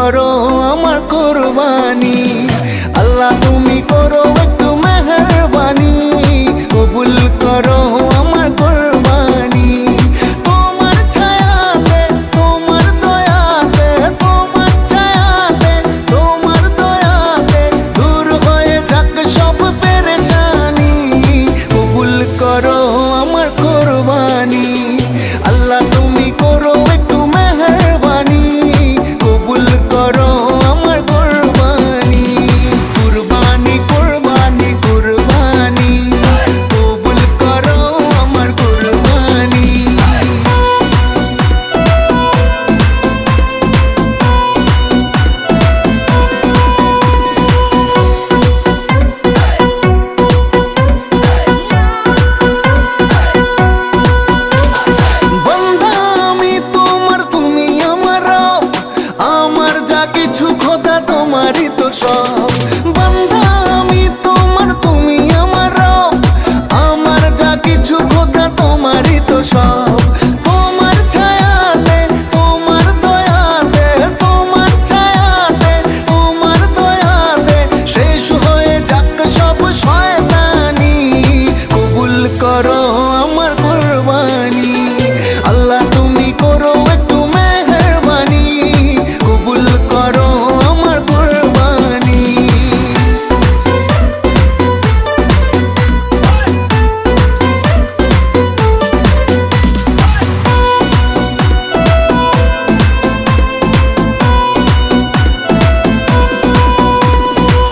করো আমার কুরবানি। আল্লাহ তুমি করো একটু মেহেরবানি, কবুল করো আমার কুরবানি। তোমার ছায়াতে, তোমার দয়াতে, তোমার ছায়াতে, তোমার দয়াতে দূর হয়ে যাক সব পেরেশানি, কবুল করো আমার কুরবানি। আল্লাহ তুমি করো একটু মেহেরবানি, কবুল করো আমার কুরবানি। কুরবানি কুরবানি কুরবানি, কবুল করো আমার কুরবানি। বন্ধা আমি তোমার, তুমি আমার রব, আমার যা কিছু খোদা তোমারই তো সব। বন্ধা আমি তোমার, তুমি আমার রব, আমার যা কিছু খোদা তোমারই তো সব। তোমার ছায়াতে, তোমার দয়াতে, তোমার ছায়াতে, তোমার দয়াতে শেষ